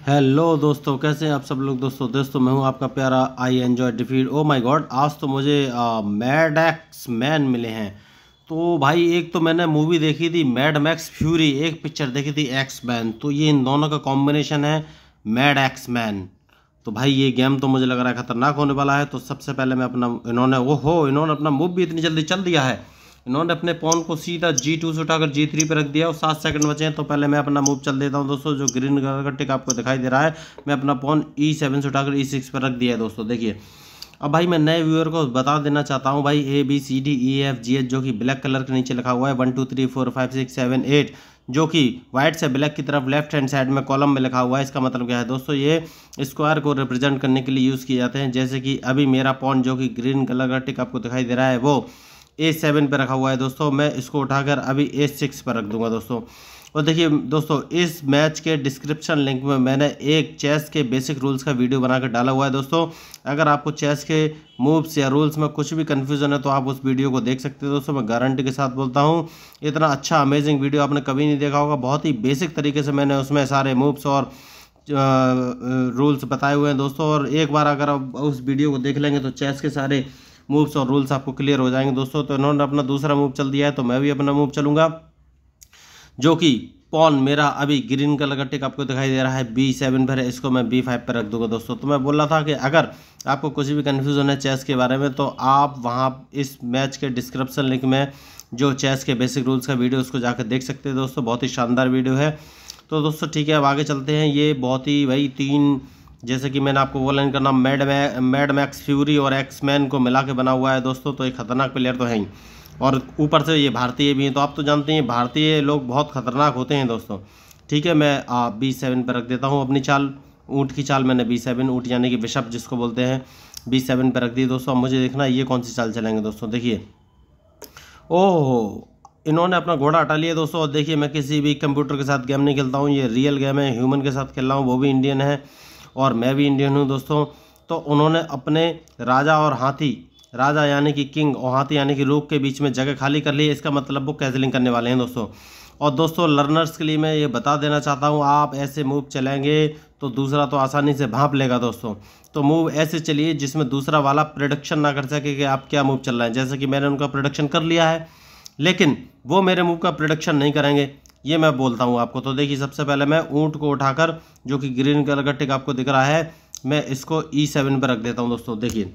Hello दोस्तों, कैसे हैं आप सब लोग। दोस्तों मैं हूं आपका प्यारा I enjoy defeat. Oh my God, आज तो मुझे मैड एक्स मैन मिले हैं। तो भाई एक तो मैंने मूवी देखी थी मैड मैक्स फ्यूरी, एक पिक्चर देखी थी एक्स मैन। तो ये इन दोनों का कॉम्बिनेशन है मैड एक्स मैन। तो भाई ये गेम तो मुझे लग रहा है खतरनाक होने वाला है। तो सबसे पहले मैं अपना इन्होंने अपना मूव भी इतनी जल्दी चल दिया है। इन्होंने अपने पॉन को सीधा G2 से उठाकर G3 पे रख दिया और 7 सेकंड बचे हैं। तो पहले मैं अपना मूव चल देता हूं दोस्तों। जो ग्रीन कलर का टिक आपको दिखाई दे रहा है, मैं अपना पॉन E7 से उठाकर E6 पर रख दिया है दोस्तों। देखिए अब भाई मैं नए व्यूअर को बता देना चाहता हूं भाई ABCDEFGH जो कि ब्लैक कलर के नीचे लिखा हुआ है 1 2 3 4 5 6 7 8 जो कि वाइट से ब्लैक की तरफ लेफ्ट हैंड साइड में कॉलम में लिखा हुआ है। इसका मतलब क्या है दोस्तों, ये स्क्वायर को रिप्रेजेंट करने के लिए यूज़ किए जाते हैं। जैसे कि अभी मेरा पॉन जो कि ग्रीन कलर का टिक आपको दिखाई दे रहा है वो A7 पे रखा हुआ है दोस्तों। मैं इसको उठाकर अभी A6 पर रख दूंगा दोस्तों। और देखिए दोस्तों, इस मैच के डिस्क्रिप्शन लिंक में मैंने एक चेस के बेसिक रूल्स का वीडियो बनाकर डाला हुआ है दोस्तों। अगर आपको चेस के मूव्स या रूल्स में कुछ भी कन्फ्यूज़न है तो आप उस वीडियो को देख सकते हो दोस्तों। मैं गारंटी के साथ बोलता हूँ इतना अच्छा अमेजिंग वीडियो आपने कभी नहीं देखा होगा। बहुत ही बेसिक तरीके से मैंने उसमें सारे मूव्स और रूल्स बताए हुए हैं दोस्तों। और एक बार अगर आप उस वीडियो को देख लेंगे तो चेस के सारे मूव्स और रूल्स आपको क्लियर हो जाएंगे दोस्तों। तो इन्होंने अपना दूसरा मूव चल दिया है, तो मैं भी अपना मूव चलूंगा जो कि पॉन मेरा अभी ग्रीन कलर का टिक आपको दिखाई दे रहा है B7 पर है। इसको मैं B5 पर रख दूंगा दोस्तों। तो मैं बोल रहा था कि अगर आपको कुछ भी कन्फ्यूजन है चेस के बारे में तो आप वहां इस मैच के डिस्क्रिप्शन लिंक में जो चेस के बेसिक रूल्स का वीडियो उसको जाकर देख सकते हैं दोस्तों। बहुत ही शानदार वीडियो है। तो दोस्तों ठीक है, अब आगे चलते हैं। ये बहुत ही भाई तीन, जैसे कि मैंने आपको बोला इनका नाम मैड मैक्स फ्यूरी और एक्स मैन को मिला के बना हुआ है दोस्तों। तो एक खतरनाक प्लेयर तो है ही, और ऊपर से ये भारतीय भी हैं। तो आप तो जानते हैं भारतीय लोग बहुत खतरनाक होते हैं दोस्तों। ठीक है, मैं B7 पर रख देता हूँ अपनी चाल। ऊँट की चाल मैंने B7, ऊँट यानी कि बिशप जिसको बोलते हैं, B7 पर रख दी दोस्तों। अब मुझे देखना है ये कौन सी चाल चलेंगे दोस्तों। देखिए ओह, इन्होंने अपना घोड़ा हटा लिया दोस्तों। और देखिए मैं किसी भी कंप्यूटर के साथ गेम नहीं खेलता हूँ, ये रियल गेम है। ह्यूमन के साथ खेल रहा हूँ, वो भी इंडियन है और मैं भी इंडियन हूँ दोस्तों। तो उन्होंने अपने राजा और हाथी, राजा यानी कि किंग और हाथी यानी कि रूक के बीच में जगह खाली कर ली है। इसका मतलब वो कैजलिंग करने वाले हैं दोस्तों। और दोस्तों लर्नर्स के लिए मैं ये बता देना चाहता हूँ, आप ऐसे मूव चलेंगे तो दूसरा तो आसानी से भांप लेगा दोस्तों। तो मूव ऐसे चलिए जिसमें दूसरा वाला प्रेडिक्शन ना कर सके कि आप क्या मूव चल रहा है। जैसे कि मैंने उनका प्रेडिक्शन कर लिया है, लेकिन वो मेरे मूव का प्रेडिक्शन नहीं करेंगे, ये मैं बोलता हूँ आपको। तो देखिए सबसे पहले मैं ऊँट को उठाकर, जो कि ग्रीन कलर का टिक आपको दिख रहा है, मैं इसको E7 पर रख देता हूँ दोस्तों। देखिए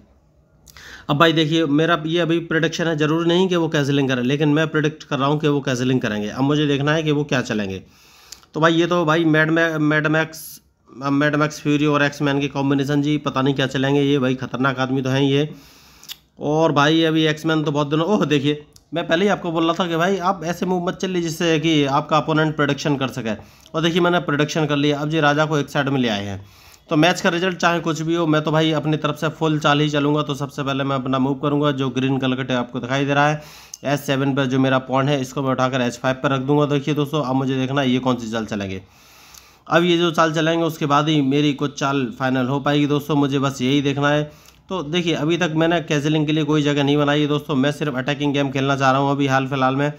अब भाई देखिए मेरा ये अभी प्रेडिक्शन है, जरूरी नहीं कि वो कैंसिलिंग करें, लेकिन मैं प्रेडिक्ट कर रहा हूँ कि वो कैंसिलिंग करेंगे। अब मुझे देखना है कि वो क्या चलेंगे। तो भाई ये तो भाई मैड मैक्स फ्यूरी और एक्स मैन की कॉम्बिनेशन जी, पता नहीं क्या चलेंगे। ये भाई खतरनाक आदमी तो हैं ये। और भाई अभी एक्स मैन तो बहुत दिनों, ओह देखिए मैं पहले ही आपको बोल रहा था कि भाई आप ऐसे मूव मत चलिए जिससे कि आपका अपोनेंट प्रोडक्शन कर सके। और देखिए मैंने प्रोडक्शन कर लिया। अब जी राजा को एक साइड में ले आए हैं। तो मैच का रिजल्ट चाहे कुछ भी हो, मैं तो भाई अपनी तरफ से फुल चाल ही चलूंगा। तो सबसे पहले मैं अपना मूव करूंगा जो ग्रीन कलर का आपको दिखाई दे रहा है S7 पर, जो मेरा पॉन है इसको मैं उठाकर H5 पर रख दूंगा। देखिए दोस्तों अब मुझे देखना है ये कौन सी चाल चलेंगे। अब ये जो चाल चलेंगे उसके बाद ही मेरी कुछ चाल फाइनल हो पाएगी दोस्तों, मुझे बस यही देखना है। तो देखिए अभी तक मैंने कैजलिंग के लिए कोई जगह नहीं बनाई है दोस्तों, मैं सिर्फ अटैकिंग गेम खेलना चाह रहा हूँ अभी हाल फिलहाल में।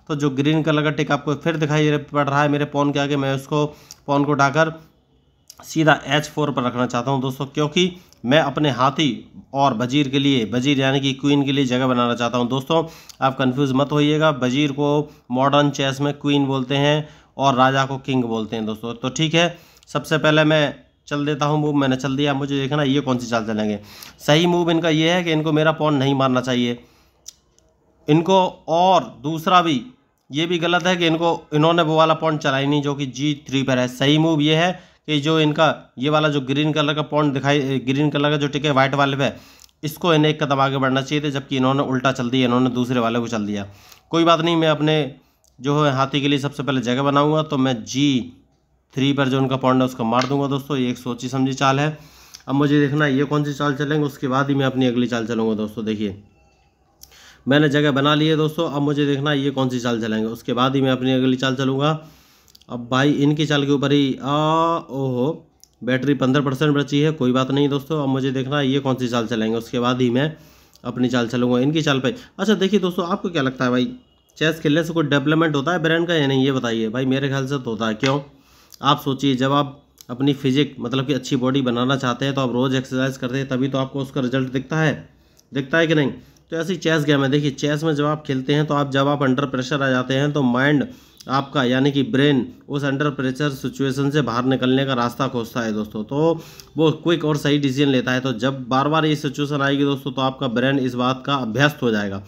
तो जो ग्रीन कलर का टिक आपको फिर दिखाई पड़ रहा है मेरे पॉन के आगे, मैं उसको पॉन को उठाकर सीधा H4 पर रखना चाहता हूं दोस्तों, क्योंकि मैं अपने हाथी और वजीर के लिए, वजीर यानी कि क्वीन के लिए जगह बनाना चाहता हूं दोस्तों। आप कंफ्यूज मत होइएगा, वजीर को मॉडर्न चेस में क्वीन बोलते हैं और राजा को किंग बोलते हैं दोस्तों। तो ठीक है, सबसे पहले मैं चल देता हूं मूव। मैंने चल दिया, मुझे देखना ये कौन सी चाल चलेंगे। सही मूव इनका ये है कि इनको मेरा पॉन नहीं मारना चाहिए इनको। और दूसरा भी ये भी गलत है कि इन्होंने वो वाला पॉन चला ही नहीं जो कि G3 पर है। सही मूव ये है कि जो इनका ये वाला जो ग्रीन कलर का पॉइंट दिखाई, ग्रीन कलर का जो टिक है वाइट वाले पे, इसको इन्हें एक कदम आगे बढ़ना चाहिए था, जबकि इन्होंने उल्टा चल दिया, इन्होंने दूसरे वाले को चल दिया। कोई बात नहीं, मैं अपने जो है हाथी के लिए सबसे पहले जगह बनाऊंगा। तो मैं G3 पर जो उनका पॉइंट है उसको मार दूंगा दोस्तों। ये एक सोची समझी चाल है। अब मुझे देखना है ये कौन सी चाल चलेंगे, उसके बाद ही मैं अपनी अगली चाल चलूँगा दोस्तों। देखिए मैंने जगह बना ली है दोस्तों। अब मुझे देखना है ये कौन सी चाल चलेंगे, उसके बाद ही मैं अपनी अगली चाल चलूँगा। अब भाई इनकी चाल के ऊपर ही ओहो बैटरी 15% बची है, कोई बात नहीं दोस्तों। अब मुझे देखना है ये कौन सी चाल चलेंगे, उसके बाद ही मैं अपनी चाल चलूँगा इनकी चाल पे। अच्छा देखिए दोस्तों, आपको क्या लगता है भाई चेस खेलने से कोई डेवलपमेंट होता है ब्रेन का या नहीं, ये बताइए भाई। मेरे ख्याल से तो होता है। क्यों, आप सोचिए जब आप अपनी फिजिक मतलब कि अच्छी बॉडी बनाना चाहते हैं तो आप रोज़ एक्सरसाइज करते हैं तभी तो आपको उसका रिजल्ट दिखता है कि नहीं। तो ऐसी चेस गेम है। देखिए चेस में जब आप खेलते हैं तो जब आप अंडर प्रेशर आ जाते हैं तो माइंड आपका यानी कि ब्रेन उस अंडर प्रेशर सिचुएशन से बाहर निकलने का रास्ता खोजता है दोस्तों, तो वो क्विक और सही डिसीजन लेता है। तो जब बार बार ये सिचुएशन आएगी दोस्तों तो आपका ब्रेन इस बात का अभ्यस्त हो जाएगा।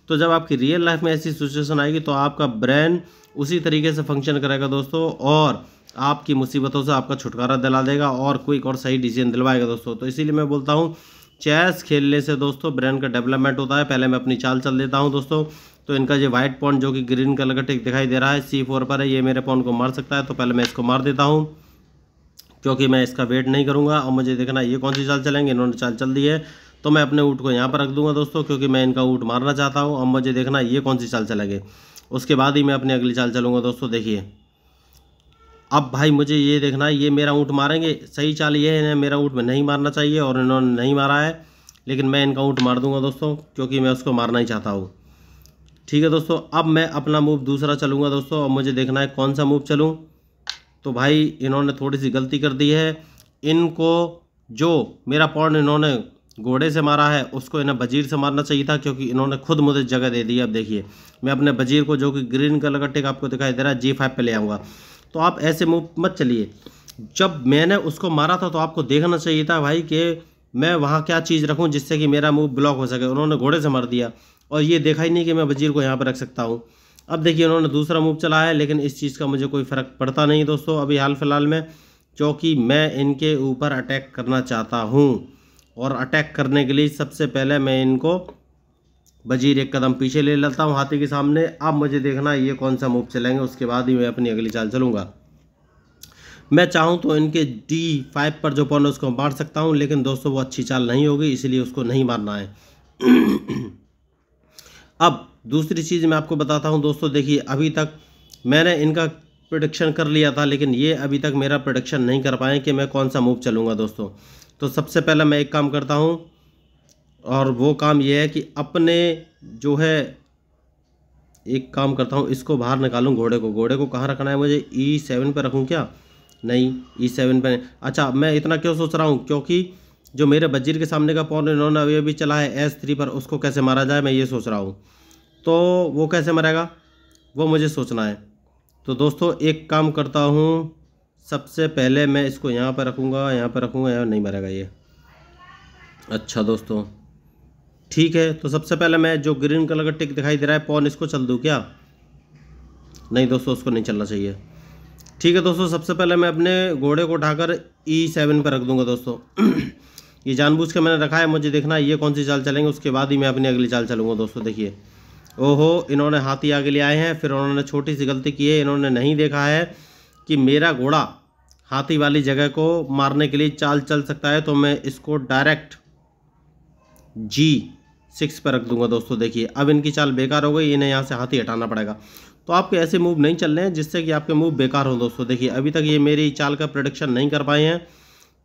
तो जब आपकी रियल लाइफ में ऐसी सिचुएशन आएगी तो आपका ब्रेन उसी तरीके से फंक्शन करेगा दोस्तों और आपकी मुसीबतों से आपका छुटकारा दिला देगा और क्विक और सही डिसीजन दिलवाएगा दोस्तों। तो इसीलिए मैं बोलता हूँ चेस खेलने से दोस्तों ब्रेन का डेवलपमेंट होता है। पहले मैं अपनी चाल चल देता हूँ दोस्तों। तो इनका ये वाइट पॉन जो कि ग्रीन कलर का टिक दिखाई दे रहा है C4 पर है, ये मेरे पॉन को मार सकता है। तो पहले मैं इसको मार देता हूँ क्योंकि मैं इसका वेट नहीं करूँगा। और मुझे देखना ये कौन सी चाल चलेंगे, इन्होंने चाल चल दी है तो मैं अपने ऊँट को यहाँ पर रख दूँगा दोस्तों क्योंकि मैं इनका ऊँट मारना चाहता हूँ। अब मुझे देखना ये कौन सी चाल चलेंगे, उसके बाद ही मैं अपनी अगली चाल चलूँगा दोस्तों। देखिए अब भाई मुझे ये देखना है ये मेरा ऊँट मारेंगे, सही चाल ये है मेरा ऊँट में नहीं मारना चाहिए और इन्होंने नहीं मारा है, लेकिन मैं इनका ऊँट मार दूंगा दोस्तों क्योंकि मैं उसको मारना ही चाहता हूँ। ठीक है दोस्तों, अब मैं अपना मूव दूसरा चलूँगा दोस्तों। अब मुझे देखना है कौन सा मूव चलूँ। तो भाई इन्होंने थोड़ी सी गलती कर दी है, इनको जो मेरा पॉन इन्होंने घोड़े से मारा है उसको इन्हें वजीर से मारना चाहिए था क्योंकि इन्होंने खुद मुझे जगह दे दी है। अब देखिए मैं अपने वजीर को जो कि ग्रीन कलर का टिक आपको दिखाई दे रहा है G5 पे ले आऊँगा। तो आप ऐसे मूव मत चलिए। जब मैंने उसको मारा था तो आपको देखना चाहिए था भाई कि मैं वहाँ क्या चीज़ रखूँ जिससे कि मेरा मूव ब्लॉक हो सके। उन्होंने घोड़े से मार दिया और ये देखा ही नहीं कि मैं वजीर को यहाँ पर रख सकता हूँ। अब देखिए उन्होंने दूसरा मूव चला है लेकिन इस चीज़ का मुझे कोई फ़र्क पड़ता नहीं दोस्तों अभी हाल फिलहाल में, क्योंकि मैं इनके ऊपर अटैक करना चाहता हूँ। और अटैक करने के लिए सबसे पहले मैं इनको वजीर एक कदम पीछे ले लेता हूँ हाथी के सामने। अब मुझे देखना ये कौन सा मूव चलेंगे, उसके बाद ही मैं अपनी अगली चाल चलूँगा। मैं चाहूँ तो इनके D5 पर जो पॉन है उसको मार सकता हूँ, लेकिन दोस्तों वो अच्छी चाल नहीं होगी इसलिए उसको नहीं मारना है। अब दूसरी चीज़ मैं आपको बताता हूँ दोस्तों। देखिए अभी तक मैंने इनका प्रेडिक्शन कर लिया था लेकिन ये अभी तक मेरा प्रेडिक्शन नहीं कर पाए कि मैं कौन सा मूव चलूँगा दोस्तों। तो सबसे पहले मैं एक काम करता हूँ और वो काम ये है कि अपने जो है एक काम करता हूँ, इसको बाहर निकालूँ घोड़े को कहाँ रखना है मुझे, E7 पे रखूँ क्या, नहीं E7 पे। अच्छा मैं इतना क्यों सोच रहा हूँ, क्योंकि जो मेरे वजीर के सामने का पॉन इन्होंने अभी अभी चला है S3 पर, उसको कैसे मारा जाए मैं ये सोच रहा हूँ। तो वो कैसे मरेगा वो मुझे सोचना है। तो दोस्तों एक काम करता हूँ, सबसे पहले मैं इसको यहाँ पर रखूँगा, यहाँ नहीं मरेगा ये। अच्छा दोस्तों ठीक है, तो सबसे पहले मैं जो ग्रीन कलर का टिक दिखाई दे रहा है पॉन, इसको चल दूँ क्या, नहीं दोस्तों उसको नहीं चलना चाहिए। ठीक है दोस्तों, सबसे पहले मैं अपने घोड़े को उठाकर E7 पर रख दूंगा दोस्तों। ये जानबूझ के मैंने रखा है, मुझे देखना है ये कौन सी चाल चलेंगे, उसके बाद ही मैं अपनी अगली चाल चलूँगा दोस्तों। देखिए ओहो इन्होंने हाथी आगे ले आए हैं, फिर उन्होंने छोटी सी गलती की है, इन्होंने नहीं देखा है कि मेरा घोड़ा हाथी वाली जगह को मारने के लिए चाल चल सकता है। तो मैं इसको डायरेक्ट G6 पर रख दूंगा दोस्तों। देखिए अब इनकी चाल बेकार हो गई, इन्हें यहाँ से हाथी हटाना पड़ेगा। तो आपके ऐसे मूव नहीं चल रहे हैं जिससे कि आपके मूव बेकार हो दोस्तों। देखिए अभी तक ये मेरी चाल का प्रेडिक्शन नहीं कर पाए हैं,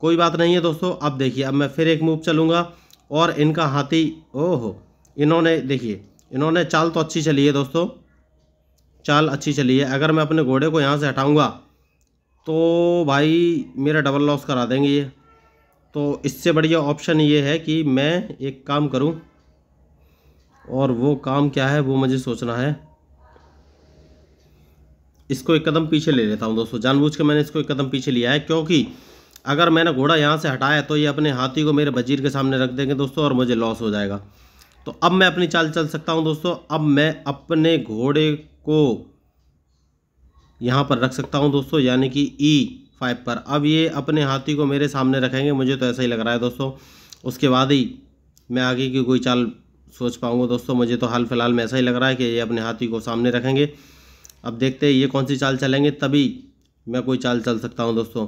कोई बात नहीं है दोस्तों। अब देखिए अब मैं फिर एक मूव चलूँगा और इनका हाथी, ओहो इन्होंने देखिए इन्होंने चाल तो अच्छी चली है दोस्तों, चाल अच्छी चली है। अगर मैं अपने घोड़े को यहाँ से हटाऊँगा तो भाई मेरा डबल लॉस करा देंगे ये। तो इससे बढ़िया ऑप्शन ये है कि मैं एक काम करूं, और वो काम क्या है वो मुझे सोचना है। इसको एक कदम पीछे ले लेता हूं दोस्तों, जानबूझ के मैंने इसको एक कदम पीछे लिया है, क्योंकि अगर मैंने घोड़ा यहाँ से हटाया तो ये अपने हाथी को मेरे वजीर के सामने रख देंगे दोस्तों और मुझे लॉस हो जाएगा। तो अब मैं अपनी चाल चल सकता हूं दोस्तों। अब मैं अपने घोड़े को यहाँ पर रख सकता हूँ दोस्तों, यानी कि E5 पर। अब ये अपने हाथी को मेरे सामने रखेंगे, मुझे तो ऐसा ही लग रहा है दोस्तों। उसके बाद ही मैं आगे की कोई चाल सोच पाऊँगा दोस्तों। मुझे तो हाल फिलहाल में ऐसा ही लग रहा है कि ये अपने हाथी को सामने रखेंगे। अब देखते हैं ये कौन सी चाल चलेंगे, तभी मैं कोई चाल चल सकता हूँ दोस्तों।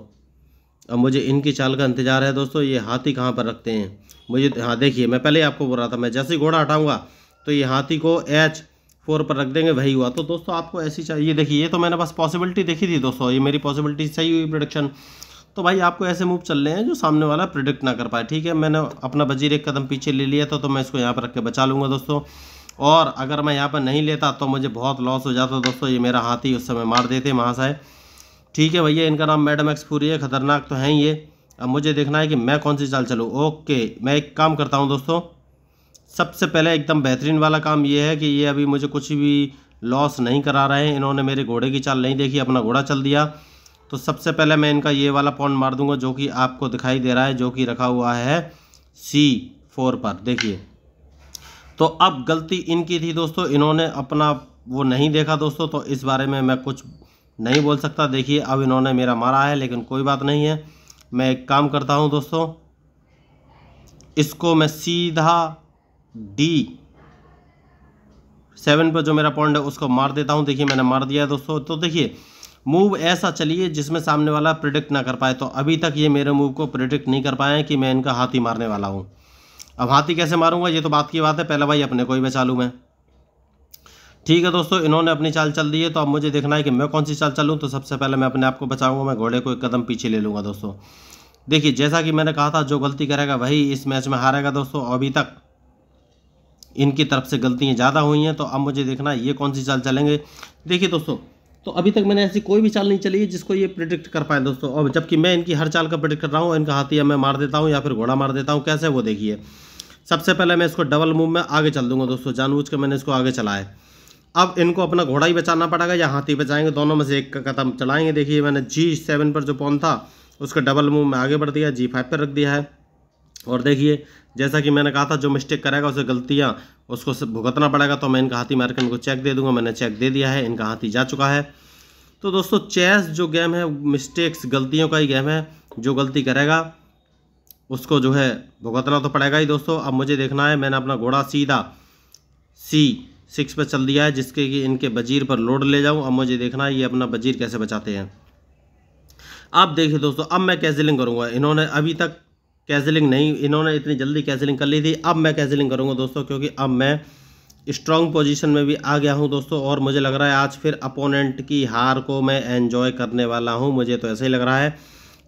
अब मुझे इनकी चाल का इंतज़ार है दोस्तों, ये हाथी कहाँ पर रखते हैं मुझे। हाँ देखिए मैं पहले ही आपको बोल रहा था, मैं जैसे ही घोड़ा हटाऊँगा तो ये हाथी को H4 पर रख देंगे, वही हुआ। तो दोस्तों आपको ऐसी चाहिए, देखिए ये तो मैंने बस पॉसिबिलिटी देखी थी दोस्तों, ये मेरी पॉसिबिलिटी सही हुई प्रेडिक्शन। तो भाई आपको ऐसे मूव चल रहे हैं जो सामने वाला प्रेडिक्ट ना कर पाए। ठीक है, मैंने अपना वजीर एक कदम पीछे ले लिया था, तो मैं इसको यहाँ पर रख के बचा लूँगा दोस्तों। और अगर मैं यहाँ पर नहीं लेता तो मुझे बहुत लॉस हो जाता दोस्तों, ये मेरा हाथी उस समय मार देते महाशय। ठीक है भैया, इनका नाम मैड मैक्स फ्यूरी है, खतरनाक तो हैं ये। अब मुझे देखना है कि मैं कौन सी चाल चलूँ। ओके, मैं एक काम करता हूँ दोस्तों, सबसे पहले एकदम बेहतरीन वाला काम ये है कि ये अभी मुझे कुछ भी लॉस नहीं करा रहे हैं। इन्होंने मेरे घोड़े की चाल नहीं देखी, अपना घोड़ा चल दिया। तो सबसे पहले मैं इनका ये वाला पॉइंट मार दूंगा जो कि आपको दिखाई दे रहा है, जो कि रखा हुआ है C4 पर। देखिए, तो अब गलती इनकी थी दोस्तों, इन्होंने अपना वो नहीं देखा दोस्तों, तो इस बारे में मैं कुछ नहीं बोल सकता। देखिए, अब इन्होंने मेरा मारा है, लेकिन कोई बात नहीं है। मैं एक काम करता हूँ दोस्तों, इसको मैं सीधा D7 पर जो मेरा पॉइंट है उसको मार देता हूँ। देखिए, मैंने मार दिया है दोस्तों। तो देखिए, मूव ऐसा चलिए जिसमें सामने वाला प्रिडिक्ट ना कर पाए। तो अभी तक ये मेरे मूव को प्रिडिक्ट नहीं कर पाए कि मैं इनका हाथी मारने वाला हूँ। अब हाथी कैसे मारूंगा ये तो बात की बात है, पहले भाई अपने को ही बचा लूँ मैं। ठीक है दोस्तों, इन्होंने अपनी चाल चल दी है, तो अब मुझे देखना है कि मैं कौन सी चाल चलूँ। तो सबसे पहले मैं अपने आप को बचाऊंगा, मैं घोड़े को एक कदम पीछे ले लूँगा दोस्तों। देखिए, जैसा कि मैंने कहा था, जो गलती करेगा वही इस मैच में हारेगा दोस्तों। अभी तक इनकी तरफ से गलतियाँ ज़्यादा हुई हैं, तो अब मुझे देखना है ये कौन सी चाल चलेंगे। देखिए दोस्तों, तो अभी तक मैंने ऐसी कोई भी चाल नहीं चली है जिसको ये प्रिडिक्ट कर पाए दोस्तों। और जबकि मैं इनकी हर चाल का प्रिडिक्ट कर रहा हूँ। इनका हाथी मैं मार देता हूँ या फिर घोड़ा मार देता हूँ, कैसे वो देखिए। सबसे पहले मैं इसको डबल मूव में आगे चल दूंगा दोस्तों, जानबूझ के मैंने इसको आगे चलाया है। अब इनको अपना घोड़ा ही बचाना पड़ेगा या हाथी बचाएंगे, दोनों में से एक का कदम चलाएंगे। देखिए, मैंने G7 पर जो पॉन था उसका डबल मूव में आगे बढ़ दिया, G5 पर रख दिया है। और देखिए, जैसा कि मैंने कहा था, जो मिस्टेक करेगा उसे गलतियाँ उसको भुगतना पड़ेगा। तो मैं इनका हाथी मार के इनको चेक दे दूंगा। मैंने चेक दे दिया है, इनका हाथी जा चुका है। तो दोस्तों, चेस जो गेम है मिस्टेक्स, गलतियों का ही गेम है। जो गलती करेगा उसको जो है भुगतना तो पड़ेगा ही दोस्तों। अब मुझे देखना है, मैंने अपना घोड़ा सीधा C6 पर चल दिया है, जिसके कि इनके वजीर पर लोड ले जाऊं। अब मुझे देखना है ये अपना वजीर कैसे बचाते हैं। अब देखिए दोस्तों, अब मैं कैसलिंग करूंगा। इन्होंने अभी तक कैसलिंग नहीं, इन्होंने इतनी जल्दी कैसलिंग कर ली थी। अब मैं कैसलिंग करूंगा दोस्तों, क्योंकि अब मैं स्ट्रॉन्ग पोजीशन में भी आ गया हूं दोस्तों। और मुझे लग रहा है आज फिर अपोनेंट की हार को मैं एंजॉय करने वाला हूं, मुझे तो ऐसा ही लग रहा है।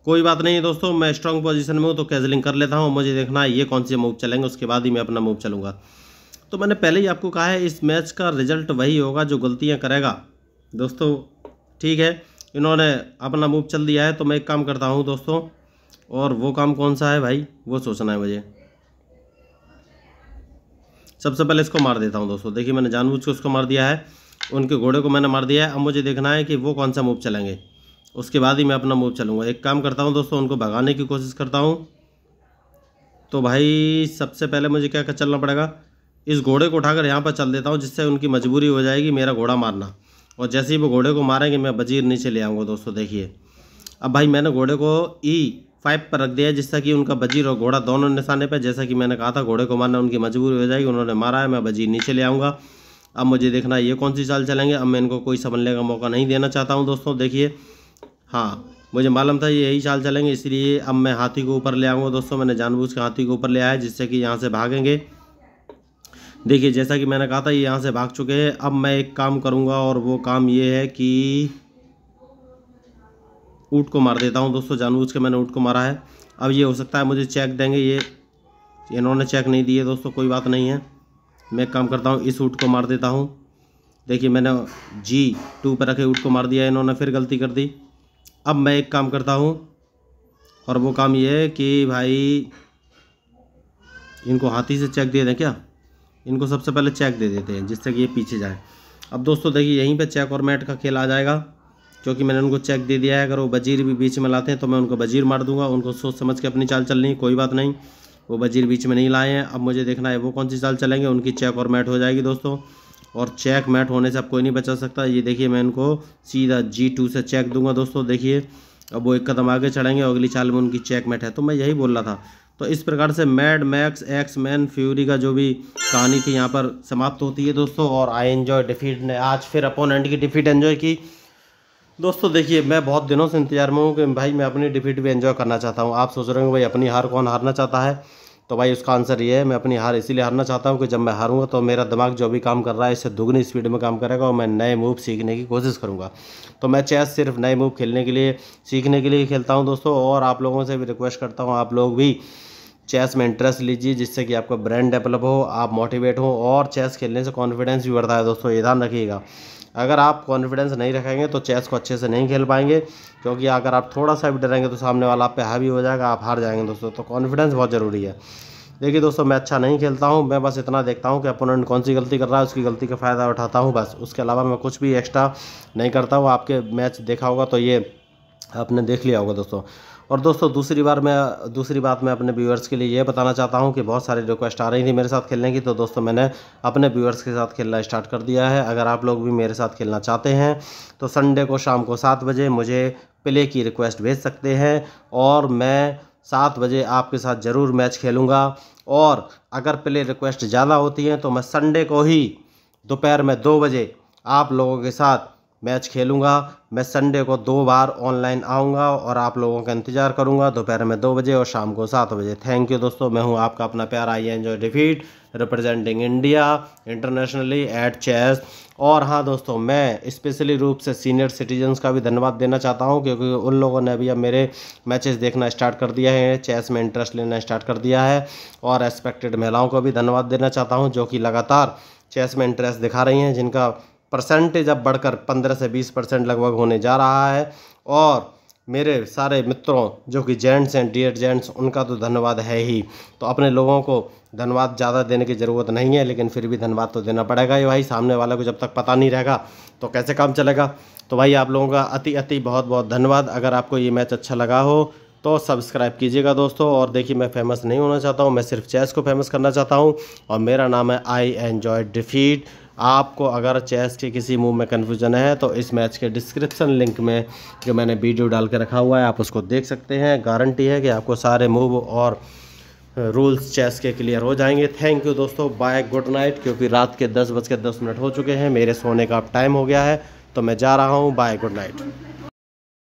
कोई बात नहीं दोस्तों, मैं स्ट्रॉन्ग पोजीशन में हूँ तो कैसलिंग कर लेता हूँ। मुझे देखना है ये कौन से मूव चलेंगे, उसके बाद ही मैं अपना मूव चलूँगा। तो मैंने पहले ही आपको कहा है, इस मैच का रिजल्ट वही होगा जो गलतियाँ करेगा दोस्तों। ठीक है, इन्होंने अपना मूव चल दिया है, तो मैं एक काम करता हूँ दोस्तों, और वो काम कौन सा है भाई वो सोचना है मुझे। सबसे पहले इसको मार देता हूँ दोस्तों। देखिए, मैंने जानबूझ के उसको मार दिया है, उनके घोड़े को मैंने मार दिया है। अब मुझे देखना है कि वो कौन सा मूव चलेंगे, उसके बाद ही मैं अपना मूव चलूँगा। एक काम करता हूँ दोस्तों, उनको भगाने की कोशिश करता हूँ। तो भाई सबसे पहले मुझे क्या चलना पड़ेगा, इस घोड़े को उठाकर यहाँ पर चल देता हूँ, जिससे उनकी मजबूरी हो जाएगी मेरा घोड़ा मारना। और जैसे ही वो घोड़े को मारेंगे मैं वजीर नीचे ले आऊँगा दोस्तों। देखिए, अब भाई मैंने घोड़े को E5 पर रख दिया है, जिससे कि उनका वजीर और घोड़ा दोनों निशाने पर। जैसा कि मैंने कहा था, घोड़े को मारना उनकी मजबूरी हो जाएगी, उन्होंने मारा है, मैं वजीर नीचे ले आऊँगा। अब मुझे देखना है ये कौन सी चाल चलेंगे। अब मैं इनको कोई संभलने का मौका नहीं देना चाहता हूँ दोस्तों। देखिए, हाँ, मुझे मालूम था ये यही चाल चलेंगे, इसलिए अब मैं हाथी को ऊपर ले आऊँगा दोस्तों। मैंने जानबूझ के हाथी को ऊपर ले आया, जिससे कि यहाँ से भागेंगे। देखिए, जैसा कि मैंने कहा था, ये यहाँ से भाग चुके हैं। अब मैं एक काम करूँगा, और वो काम ये है कि ऊँट को मार देता हूँ दोस्तों। जानबूझ के मैंने ऊँट को मारा है। अब ये हो सकता है मुझे चेक देंगे, ये इन्होंने चेक नहीं दिए दोस्तों, कोई बात नहीं है। मैं एक काम करता हूँ, इस ऊँट को मार देता हूँ। देखिए, मैंने G2 पर रखे ऊँट को मार दिया, इन्होंने फिर गलती कर दी। अब मैं एक काम करता हूँ, और वो काम ये है कि भाई इनको हाथी से चेक दे दें क्या। इनको सबसे पहले चेक दे देते हैं, जिससे कि ये पीछे जाए। अब दोस्तों देखिए, यहीं पे चेक और मैट का खेल आ जाएगा, क्योंकि मैंने उनको चेक दे दिया है। अगर वो वजीर भी बीच में लाते हैं तो मैं उनको वजीर मार दूंगा। उनको सोच समझ के अपनी चाल चलनी, कोई बात नहीं। वो वजीर बीच में नहीं लाए हैं। अब मुझे देखना है वो कौन सी चाल चलेंगे, उनकी चेक और मैट हो जाएगी दोस्तों। और चेक मैट होने से अब कोई नहीं बचा सकता। ये देखिए, मैं इनको सीधा G2 से चेक दूंगा दोस्तों। देखिए, अब वो एक कदम आगे चढ़ेंगे, अगली चाल में उनकी चेक मैट है। तो मैं यही बोल रहा था। तो इस प्रकार से mad max x man fury का जो भी कहानी थी यहाँ पर समाप्त होती है दोस्तों। और आई एंजॉय डिफीट ने आज फिर अपोनेंट की डिफीट एंजॉय की दोस्तों। देखिए, मैं बहुत दिनों से इंतजार में हूँ कि भाई मैं अपनी डिफीट भी एंजॉय करना चाहता हूँ। आप सोच रहे होंगे भाई अपनी हार कौन हारना चाहता है, तो भाई उसका आंसर ये है, मैं अपनी हार इसीलिए हारना चाहता हूँ कि जब मैं हारूंगा तो मेरा दिमाग जो भी काम कर रहा है इससे दुगनी स्पीड में काम करेगा, और मैं नए मूव सीखने की कोशिश करूँगा। तो मैं चेस सिर्फ नए मूव खेलने के लिए, सीखने के लिए खेलता हूँ दोस्तों। और आप लोगों से भी रिक्वेस्ट करता हूँ, आप लोग भी चेस में इंटरेस्ट लीजिए, जिससे कि आपका ब्रेन डेवलप हो, आप मोटिवेट हो, और चेस खेलने से कॉन्फिडेंस भी बढ़ता है दोस्तों, ये ध्यान रखिएगा। अगर आप कॉन्फिडेंस नहीं रखेंगे तो चेस को अच्छे से नहीं खेल पाएंगे, क्योंकि अगर आप थोड़ा सा भी डरेंगे तो सामने वाला आप पे हावी हो जाएगा, आप हार जाएंगे दोस्तों। तो कॉन्फिडेंस बहुत ज़रूरी है। देखिए दोस्तों, मैं अच्छा नहीं खेलता हूँ, मैं बस इतना देखता हूँ कि अपोनेंट कौन सी गलती कर रहा है, उसकी गलती का फ़ायदा उठाता हूँ बस। उसके अलावा मैं कुछ भी एक्स्ट्रा नहीं करता हूँ। आपके मैच देखा होगा तो ये आपने देख लिया होगा दोस्तों। और दोस्तों दूसरी बात मैं अपने व्यूअर्स के लिए ये बताना चाहता हूँ कि बहुत सारी रिक्वेस्ट आ रही थी मेरे साथ खेलने की, तो दोस्तों मैंने अपने व्यूअर्स के साथ खेलना स्टार्ट कर दिया है। अगर आप लोग भी मेरे साथ खेलना चाहते हैं तो संडे को शाम को 7 बजे मुझे प्ले की रिक्वेस्ट भेज सकते हैं, और मैं 7 बजे आपके साथ ज़रूर मैच खेलूँगा। और अगर प्ले रिक्वेस्ट ज़्यादा होती हैं तो मैं संडे को ही दोपहर में 2 बजे आप लोगों के साथ मैच खेलूँगा। मैं संडे को 2 बार ऑनलाइन आऊँगा और आप लोगों का इंतज़ार करूँगा, दोपहर में 2 बजे और शाम को 7 बजे। थैंक यू दोस्तों, मैं हूँ आपका अपना प्यारा I enjoy defeat, representing India internationally at chess. और हाँ दोस्तों, मैं स्पेशली रूप से सीनियर सिटीजन्स का भी धन्यवाद देना चाहता हूँ, क्योंकि उन लोगों ने भी अब मेरे मैचेस देखना स्टार्ट कर दिया है, चेस में इंटरेस्ट लेना स्टार्ट कर दिया है। और रेस्पेक्टेड महिलाओं को भी धन्यवाद देना चाहता हूँ, जो कि लगातार चेस में इंटरेस्ट दिखा रही हैं, जिनका परसेंटेज अब बढ़कर 15 से 20% लगभग होने जा रहा है। और मेरे सारे मित्रों जो कि जेंट्स हैं, डियर जेंट्स, उनका तो धन्यवाद है ही। तो अपने लोगों को धन्यवाद ज़्यादा देने की ज़रूरत नहीं है, लेकिन फिर भी धन्यवाद तो देना पड़ेगा ही भाई। सामने वाले को जब तक पता नहीं रहेगा तो कैसे काम चलेगा। तो भाई आप लोगों का अति बहुत बहुत धन्यवाद। अगर आपको ये मैच अच्छा लगा हो तो सब्सक्राइब कीजिएगा दोस्तों। और देखिए, मैं फेमस नहीं होना चाहता हूँ, मैं सिर्फ चेस को फेमस करना चाहता हूँ, और मेरा नाम है आई एंजॉय डिफीट। आपको अगर चेस के किसी मूव में कन्फ्यूजन है तो इस मैच के डिस्क्रिप्शन लिंक में जो मैंने वीडियो डाल के रखा हुआ है, आप उसको देख सकते हैं। गारंटी है कि आपको सारे मूव और रूल्स चेस के क्लियर हो जाएंगे। थैंक यू दोस्तों, बाय, गुड नाइट। क्योंकि रात के 10:10 हो चुके हैं, मेरे सोने का अब टाइम हो गया है, तो मैं जा रहा हूँ। Bye, good night.